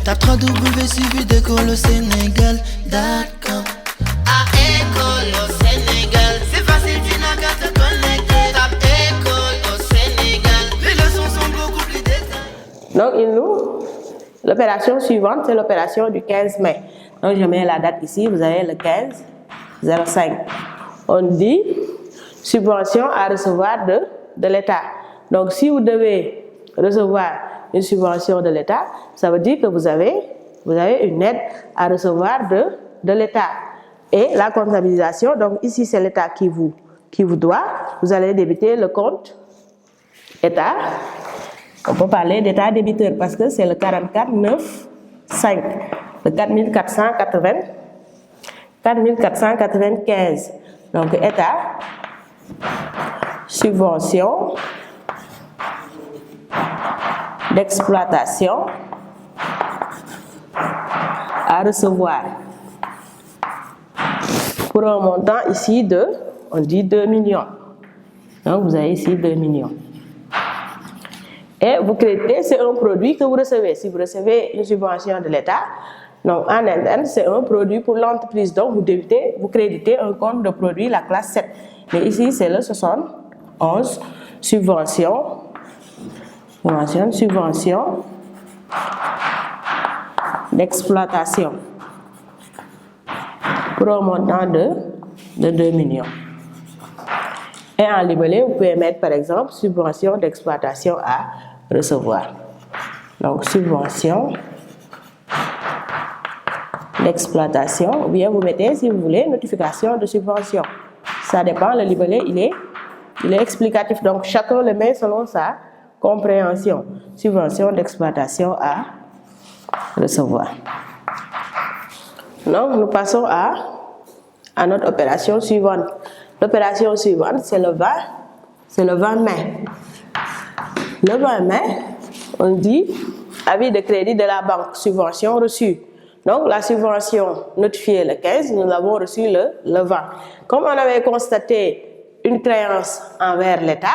Tape 3W suivi d'école au Sénégal.com. À école au Sénégal, c'est facile, tu n'as qu'à te connecter. Tape école au Sénégal, les leçons sont beaucoup plus détaillées. Donc, l'opération suivante, c'est l'opération du 15 mai. Donc, je mets la date ici, vous avez le 15-05. On dit subvention à recevoir de l'État. Donc, si vous devez recevoir une subvention de l'État, ça veut dire que vous avez une aide à recevoir de l'État. Et la comptabilisation, donc ici c'est l'État qui vous doit, vous allez débiter le compte État. On peut parler d'État débiteur parce que c'est le 44,9,5, le 4495. Donc État, subvention d'exploitation à recevoir pour un montant ici on dit 2 millions. Donc vous avez ici 2 millions. Et vous créditez, c'est un produit que vous recevez. Si vous recevez une subvention de l'État, donc en interne, c'est un produit pour l'entreprise. Donc vous créditez un compte de produit, la classe 7. Mais ici, c'est le 71, subvention d'exploitation pour un montant de 2 millions. Et en libellé, vous pouvez mettre par exemple subvention d'exploitation à recevoir. Donc subvention d'exploitation, ou bien vous mettez, si vous voulez, notification de subvention. Ça dépend, le libellé il est explicatif, donc chacun le met selon sa compréhension. Subvention d'exploitation à recevoir. Donc nous passons à notre opération suivante. L'opération suivante, c'est le 20 mai. Le 20 mai, on dit avis de crédit de la banque, subvention reçue. Donc la subvention notifiée le 15, nous l'avons reçue le 20. Comme on avait constaté une créance envers l'État,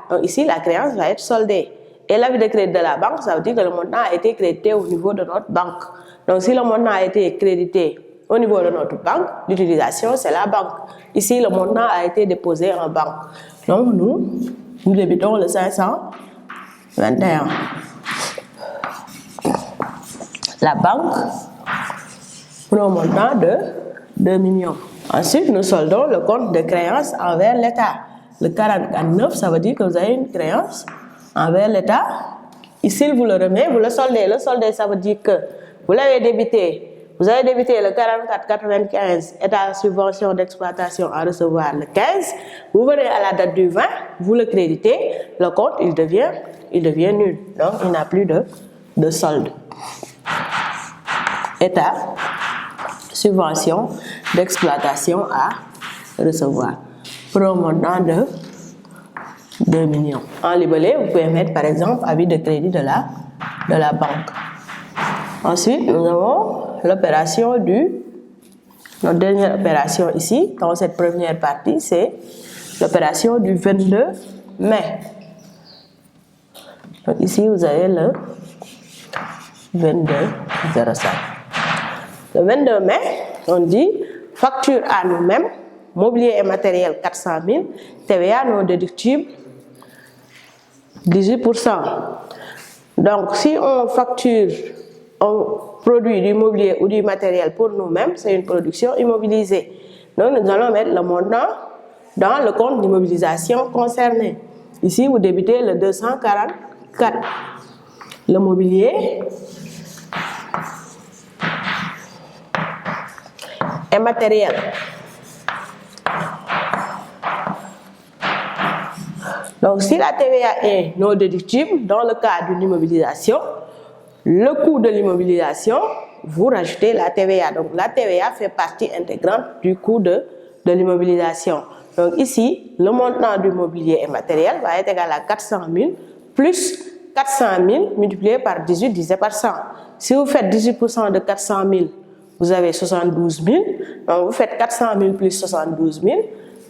donc ici la créance va être soldée. Et l'avis de crédit de la banque, ça veut dire que le montant a été crédité au niveau de notre banque. Donc si le montant a été crédité au niveau de notre banque, l'utilisation c'est la banque. Ici le montant a été déposé en banque. Donc nous débitons le 521. La banque pour un montant de 2 millions. Ensuite, nous soldons le compte de créance envers l'État. Le 44,9, ça veut dire que vous avez une créance envers l'État. Ici, vous le remet, vous le soldez. Le solder, ça veut dire que vous l'avez débité. Vous avez débité le 44,95, État subvention d'exploitation à recevoir le 15. Vous venez à la date du 20, vous le créditez. Le compte, il devient nul. Donc, il n'a plus de solde. État subvention d'exploitation à recevoir pour un montant de 2 millions. En libellé, vous pouvez mettre par exemple avis de crédit de la banque. Ensuite, nous avons l'opération notre dernière opération ici, dans cette première partie, c'est l'opération du 22 mai. Donc ici, vous avez le 22,05. Le 22 mai, on dit facture à nous-mêmes, mobilier et matériel 400 000, TVA non déductible 18%. Donc si on facture, on produit du mobilier ou du matériel pour nous-mêmes, c'est une production immobilisée. Donc nous allons mettre le montant dans le compte d'immobilisation concerné. Ici, vous débitez le 244. Le mobilier et matériel. Donc si la TVA est non déductible, dans le cas d'une immobilisation, le coût de l'immobilisation, vous rajoutez la TVA. Donc la TVA fait partie intégrante du coût de l'immobilisation. Donc ici, le montant du mobilier et matériel va être égal à 400 000 plus 400 000 multiplié par 18 divisé par 100. Si vous faites 18% de 400 000, vous avez 72 000. Donc vous faites 400 000 plus 72 000.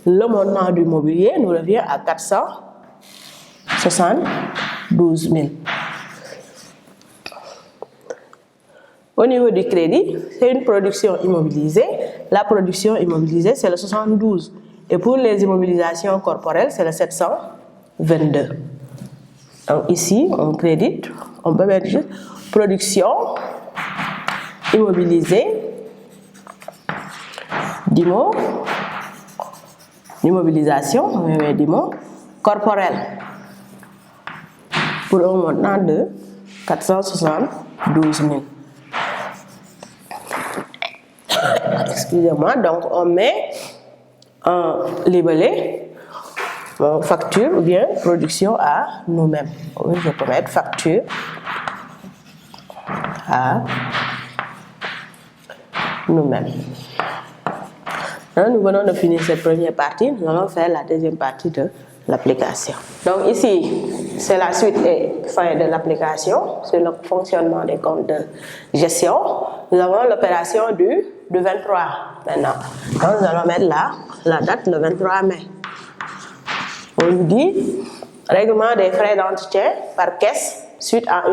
Le montant du mobilier nous revient à 472 000. Au niveau du crédit, c'est une production immobilisée. La production immobilisée, c'est le 72. Et pour les immobilisations corporelles, c'est le 722. Donc ici, on crédite, on peut mettre juste production immobilisée d'immobilisation, on va mettre d'immo corporelle pour un montant de 472 000. Excusez-moi, donc on met un libellé, facture ou bien production à nous-mêmes. Je peux mettre facture à nous-mêmes. Nous venons de finir cette première partie, nous allons faire la deuxième partie de l'application. Donc ici, c'est la suite et fin de l'application, c'est le fonctionnement des comptes de gestion. Nous avons l'opération du 23 maintenant. Donc nous allons mettre là la date le 23 mai. On nous dit règlement des frais d'entretien par caisse suite à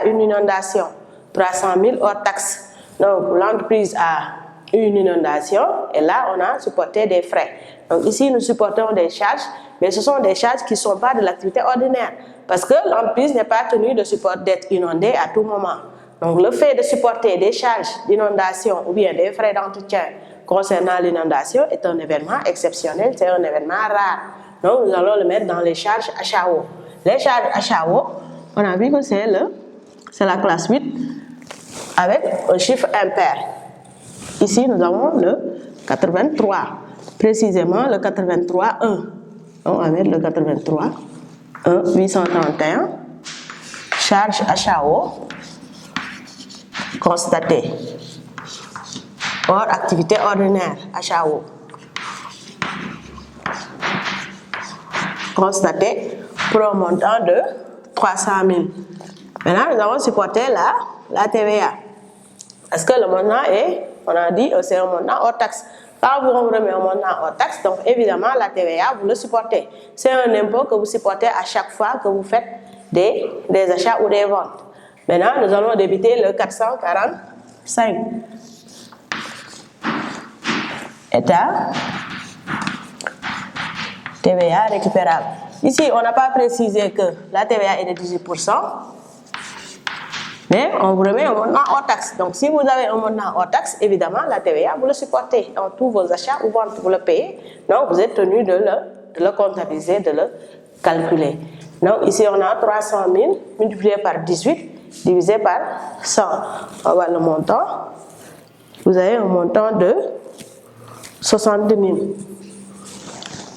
une inondation, 300 000 hors taxe. Donc l'entreprise a une inondation et là on a supporté des frais. Donc ici nous supportons des charges, mais ce sont des charges qui ne sont pas de l'activité ordinaire parce que l'entreprise n'est pas tenue d'être inondée à tout moment. Donc le fait de supporter des charges d'inondation ou bien des frais d'entretien concernant l'inondation est un événement exceptionnel, c'est un événement rare. Donc nous allons le mettre dans les charges HAO. Les charges HAO, on a vu que c'est la classe 8 avec un chiffre impair. Ici nous avons le 83, précisément le 83.1. On va mettre le 83, 1, 831, charge HAO, constatée, hors activité ordinaire, HAO, constatée pour un montant de 300 000. Maintenant, nous avons supporté la TVA. Parce que le montant est, on a dit, c'est un montant hors taxe. Quand vous remettez un montant hors taxe, donc évidemment la TVA, vous le supportez. C'est un impôt que vous supportez à chaque fois que vous faites des achats ou des ventes. Maintenant, nous allons débiter le 445. État TVA récupérable. Ici, on n'a pas précisé que la TVA est de 18%. Mais on vous remet un montant hors taxe. Donc, si vous avez un montant hors taxe, évidemment, la TVA, vous le supportez. Dans tous vos achats ou ventes, vous le payez. Donc, vous êtes tenu de le comptabiliser, de le calculer. Donc, ici, on a 300 000 multiplié par 18, divisé par 100. On va voir le montant. Vous avez un montant de 60 000.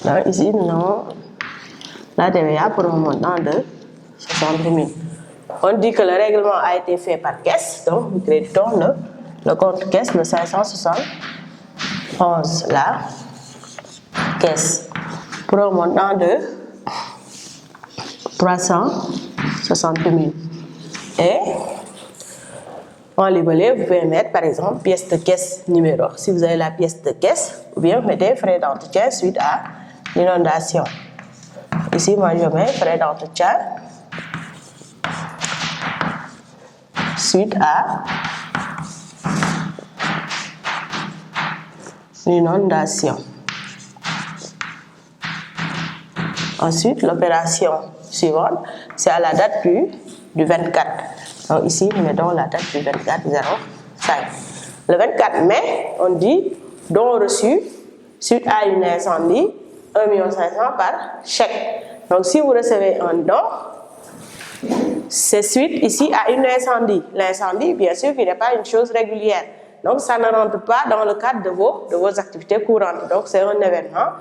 Donc, ici, nous avons la TVA pour un montant de 60 000. On dit que le règlement a été fait par caisse, donc nous créditons le compte caisse, le 571, la caisse, pour un montant de 360 000. Et en libellé, vous pouvez mettre par exemple pièce de caisse numéro, si vous avez la pièce de caisse, ou bien vous mettez frais d'entretien suite à l'inondation. Ici, moi je mets frais d'entretien suite à l'inondation. Ensuite, l'opération suivante, c'est à la date du 24. Donc ici, nous mettons la date du 24/05. Le 24 mai, on dit don reçu suite à une incendie, 1 500 000 par chèque. Donc si vous recevez un don, c'est suite ici à une incendie. L'incendie, bien sûr, qui n'est pas une chose régulière. Donc, ça ne rentre pas dans le cadre de vos activités courantes. Donc, c'est un événement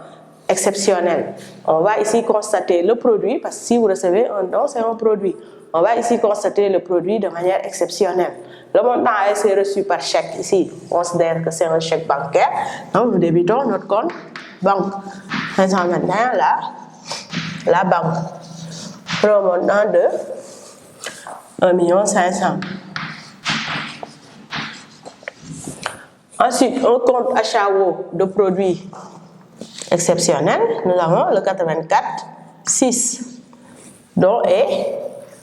exceptionnel. On va ici constater le produit, parce que si vous recevez un don, c'est un produit. On va ici constater le produit de manière exceptionnelle. Le montant a été reçu par chèque. Ici, on considère que c'est un chèque bancaire. Donc, nous débitons notre compte banque. 521, la banque. Pour un montant de 1 500 000. Ensuite, un compte HAO de produits exceptionnels. Nous avons le 84,6. Donc,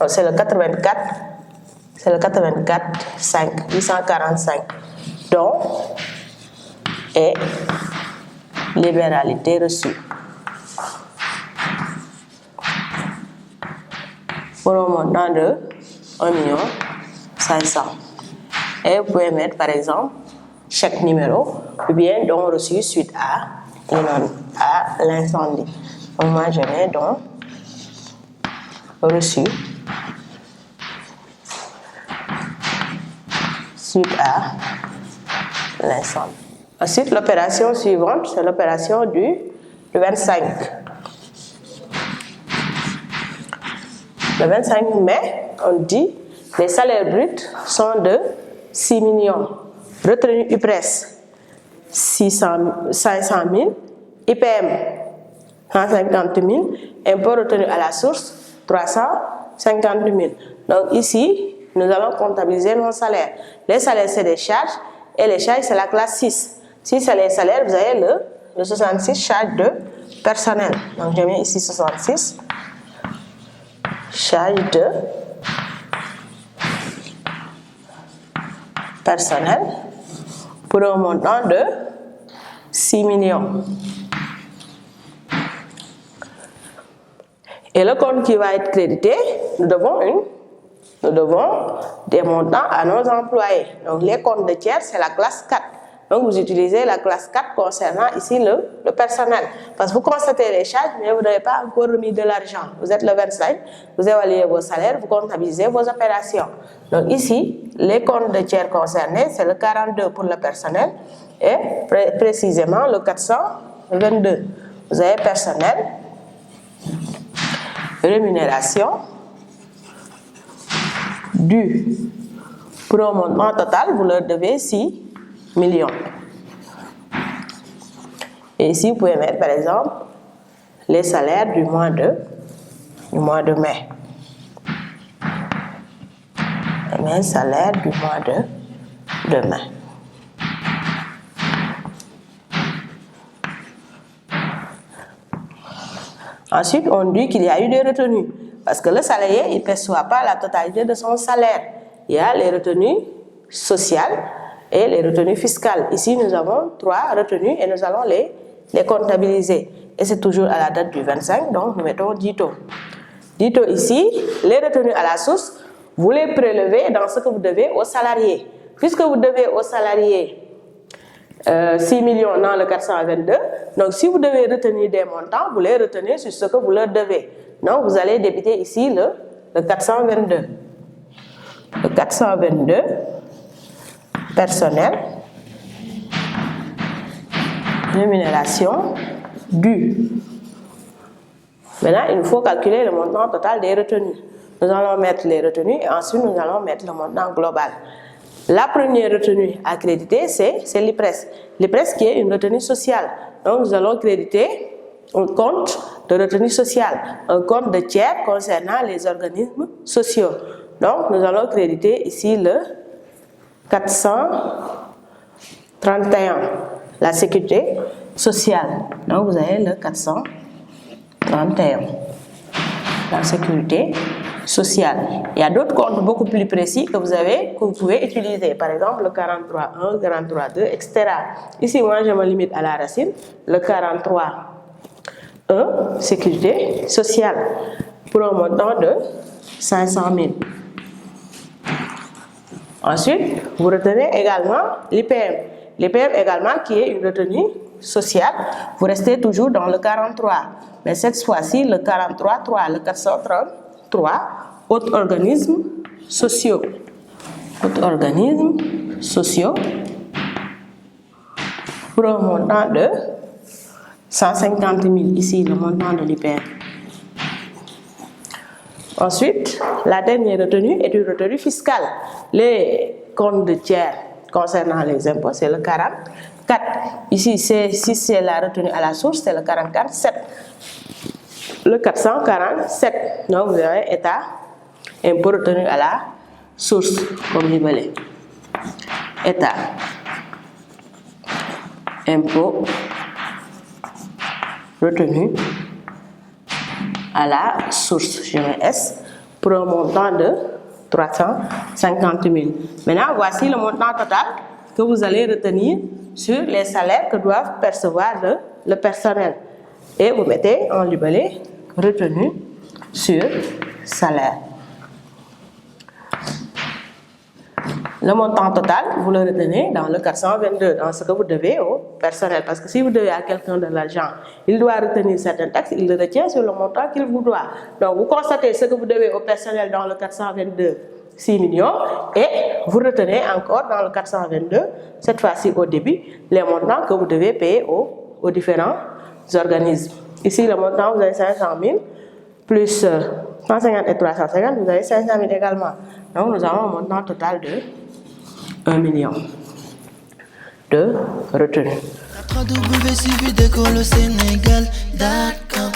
c'est le 84,6. c'est le 84 5 845 dons et libéralité reçue. Pour un montant de 1 500 000. Et vous pouvez mettre par exemple chaque numéro ou bien don reçu suite à l'incendie. Donc moi je mets don reçu suite à l'incendie. Ensuite, l'opération suivante, c'est l'opération du 25. Le 25 mai, on dit les salaires bruts sont de 6 millions. Retenue IPRES 500 000, IPM 150 000, impôt retenu à la source 350 000. Donc ici, nous allons comptabiliser nos salaires. Les salaires, c'est des charges et les charges, c'est la classe 6. Si c'est les salaires, vous avez le 66 charges de personnel. Donc je mets ici 66 charges de personnel pour un montant de 6 millions. Et le compte qui va être crédité, nous devons des montants à nos employés. Donc les comptes de tiers, c'est la classe 4. Donc vous utilisez la classe 4 concernant ici le personnel. Parce que vous constatez les charges, mais vous n'avez pas encore remis de l'argent. Vous êtes le 25, vous évaluez vos salaires, vous comptabilisez vos opérations. Donc ici, les comptes de tiers concernés, c'est le 42 pour le personnel et précisément le 422. Vous avez personnel, rémunération, due pour un montant total, vous leur devez 6 millions. Et ici, vous pouvez mettre par exemple les salaires du mois de mai. Les salaires du mois de mai. Ensuite, on dit qu'il y a eu des retenues. Parce que le salarié, il ne perçoit pas la totalité de son salaire. Il y a les retenues sociales et les retenues fiscales. Ici, nous avons 3 retenues et nous allons les comptabiliser. Et c'est toujours à la date du 25, donc nous mettons 10 taux. 10 taux ici, les retenues à la source, vous les prélevez dans ce que vous devez aux salariés. Puisque vous devez aux salariés 6 millions dans le 422, donc si vous devez retenir des montants, vous les retenez sur ce que vous leur devez. Donc vous allez débiter ici le 422. Le 422, personnel, rémunération, due. Maintenant, il nous faut calculer le montant total des retenues. Nous allons mettre les retenues et ensuite nous allons mettre le montant global. La première retenue à créditer, c'est l'IPRES. L'IPRES qui est une retenue sociale. Donc nous allons créditer un compte de retenue sociale, un compte de tiers concernant les organismes sociaux. Donc nous allons créditer ici le 431, la sécurité sociale. Donc vous avez le 431, la sécurité sociale. Il y a d'autres comptes beaucoup plus précis que vous pouvez utiliser. Par exemple, le 43.1, 43.2, etc. Ici, moi, je me limite à la racine. Le 43.1, sécurité sociale, pour un montant de 500 000. Ensuite, vous retenez également l'IPM. L'IPM également, qui est une retenue sociale. Vous restez toujours dans le 43. Mais cette fois-ci, le 43.3, le 433, autres organismes sociaux. Autres organismes sociaux pour un montant de 150 000. Ici, le montant de l'IPM. Ensuite, la dernière retenue est une retenue fiscale. Les comptes de tiers concernant les impôts, c'est le 44. Ici, si c'est la retenue à la source, c'est le 44,7. Le 447. Donc, vous avez état, impôt retenu à la source, comme libellé. État, impôt retenu à la source, je mets S, pour un montant de 350 000. Maintenant, voici le montant total que vous allez retenir sur les salaires que doivent percevoir le personnel. Et vous mettez en libellé retenu sur salaire. Le montant total, vous le retenez dans le 422, dans ce que vous devez au personnel. Parce que si vous devez à quelqu'un de l'argent, il doit retenir certains taxes, il le retient sur le montant qu'il vous doit. Donc vous constatez ce que vous devez au personnel dans le 422, 6 millions, et vous retenez encore dans le 422, cette fois-ci au début, les montants que vous devez payer aux différents organismes. Ici, le montant, vous avez 500 000, plus 150 et 350, vous avez 500 000 également. Donc nous avons un montant total de 1 million de retenue. www.suividecolosénégal.com